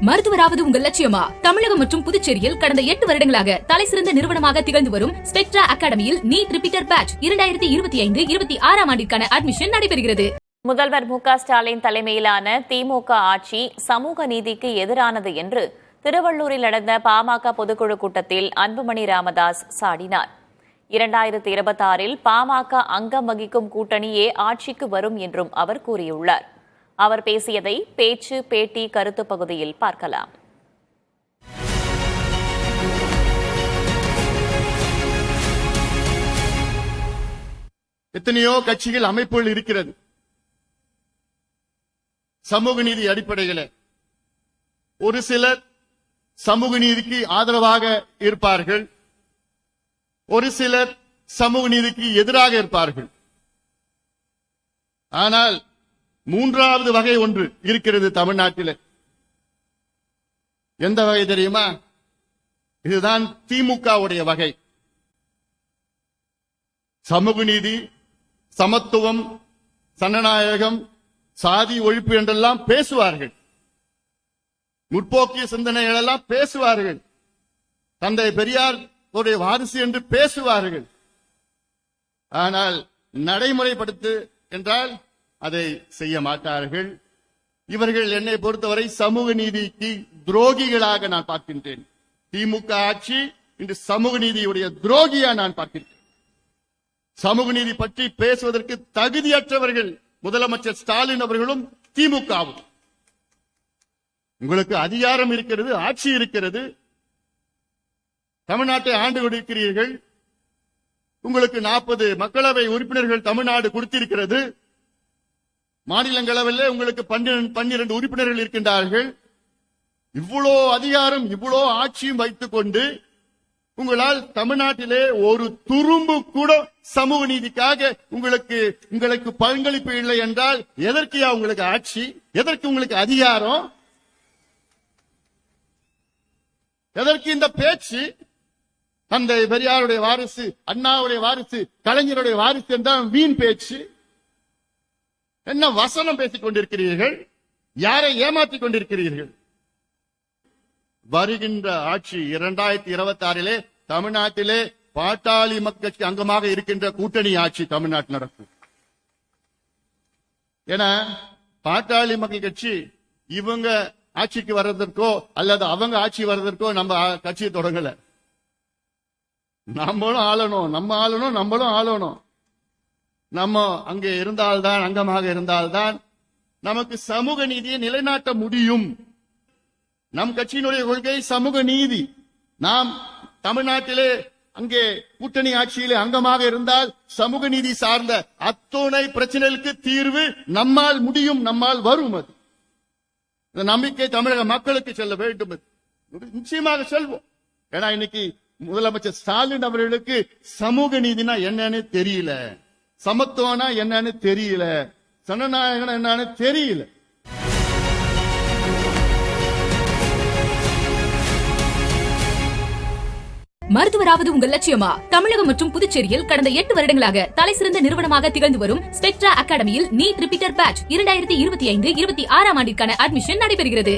மருத்துவராவது உங்கள் லட்சியமா? தமிழகம் மற்றும் புதுச்சேரியில் கடந்த 8 வருடங்களாக தலைசிறந்த நிறுவனமாக திகழ்ந்து வரும் ஸ்பெக்ட்ரா அகாடமியில் நீட் ரிப்பீட்டர் பேட்ச் 2025-26 ஆண்டிற்கான அட்மிஷன் நடைபெறுகிறது. முதல்வர் மு.க.ஸ்டாலின் தலைமையிலான திமுக ஆட்சி சமூக நீதிக்கு எதிரானது என்று திருவள்ளூரில் நடந்த பாமக பொதுக்குழு கூட்டத்தில் அன்புமணி ராமதாஸ் சாடினார். 2026 பாமக அங்கம் வகிக்கும் கூட்டணியே ஆட்சிக்கு வரும் என்றும் அவர் கூறியுள்ளார். அவர் பேசியதை பேச்சு பேட்டி கருத்து பகுதியில் பார்க்கலாம். எத்தனையோ கட்சிகள் அமைப்புகள் இருக்கிறது. சமூக நீதி அடிப்படையில் ஒரு சிலர் சமூக நீதிக்கு ஆதரவாக இருப்பார்கள், ஒரு சிலர் சமூக நீதிக்கு எதிராக இருப்பார்கள். ஆனால் மூன்றாவது வகை ஒன்று இருக்கிறது தமிழ்நாட்டில். எந்த வகை தெரியுமா? இதுதான் திமுகவுடைய வகை. சமூக நீதி, சமத்துவம், சனநாயகம், சாதி ஒழிப்பு என்றெல்லாம் பேசுவார்கள். முற்போக்கிய சிந்தனைகள் எல்லாம் பேசுவார்கள். தந்தை பெரியார் வாரிசு என்று பேசுவார்கள். ஆனால் நடைமுறைப்படுத்து என்றால் அதை செய்ய மாட்டார்கள். இவர்கள் என்னை பொறுத்தவரை சமூக நீதிக்கு துரோகிகளாக நான் பார்க்கின்றேன். திமுக ஆட்சி இன்று சமூக நீதியுடைய துரோகியா நான் பார்க்கின்றேன். சமூக நீதி பற்றி பேசுவதற்கு தகுதியற்றவர்கள் முதலமைச்சர் ஸ்டாலின் அவர்களும் திமுகவும். உங்களுக்கு அதிகாரம் இருக்கிறது, ஆட்சி இருக்கிறது, தமிழ்நாட்டை ஆண்டு கொண்டிருக்கிறீர்கள். உங்களுக்கு 40 மக்களவை உறுப்பினர்கள் தமிழ்நாடு கொடுத்திருக்கிறது. மாநிலங்களவையில் உங்களுக்கு 12 உறுப்பினர்கள் இருக்கின்றார்கள். இவ்வளோ அதிகாரம், இவ்வளோ ஆட்சியும் வைத்துக் கொண்டு உங்களால் தமிழ்நாட்டிலே ஒரு துரும்பு கூட சமூக நீதிக்காக உங்களுக்கு பங்களிப்பு இல்லை என்றால் எதற்கையா உங்களுக்கு ஆட்சி? எதற்கு உங்களுக்கு அதிகாரம்? எதற்கு இந்த பேச்சு? தந்தை பெரியாருடைய வாரிசு, அண்ணாவுடைய வாரிசு, கலைஞருடைய வாரிசு என்றால் வீண் பேச்சு. என்ன வசனம் பேசிக் கொண்டிருக்கிறீர்கள்? யாரை ஏமாற்றிக் கொண்டிருக்கிறீர்கள்? வருகின்ற ஆட்சி 2026 தமிழ்நாட்டிலே பாட்டாளி மக்களுக்கு அங்கமாக இருக்கின்ற கூட்டணி ஆட்சி தமிழ்நாட்டில் நடக்கும். ஏன்னா பாட்டாளி மக்கள் கட்சி இவங்க ஆட்சிக்கு வர்றதற்கோ அல்லது அவங்க ஆட்சி வர்றதற்கோ நம்ம கட்சியை தொடங்கல. நம்மளும் ஆளணும், நம்மளும் ஆளணும். நம்ம அங்கே இருந்தால்தான், அங்கமாக இருந்தால்தான் நமக்கு சமூக நீதியை நிலைநாட்ட முடியும். நம் கட்சியினுடைய கொள்கை சமூக நீதி. நாம் தமிழ்நாட்டிலே அங்கே கூட்டணி ஆட்சியிலே அங்கமாக இருந்தால் சமூக நீதி சார்ந்த அத்துணை பிரச்சனைகளுக்கு தீர்வு நம்மால் முடியும், நம்மால் வரும். அது இந்த நம்பிக்கை தமிழக மக்களுக்கு செல்ல வேண்டும். நிச்சயமாக செல்வோம். ஏன்னா இன்னைக்கு முதலமைச்சர் ஸ்டாலின் அவர்களுக்கு சமூக நீதினா என்னன்னு தெரியல, சமத்துவம்னா என்னன்னு தெரியல, ஜனநாயகம் என்னன்னு தெரியல. மருத்துவராவது உங்கள் லட்சியமா? தமிழகம் மற்றும் புதுச்சேரியில் கடந்த 8 வருடங்களாக தலைசிறந்த நிறுவனமாக திகழ்ந்து வரும் ஸ்பெக்ட்ரா அகாடமியில் நீட் ரிப்பீட்டர் பேட்ச் 2025-26 ஆண்டிற்கான அட்மிஷன் நடைபெறுகிறது.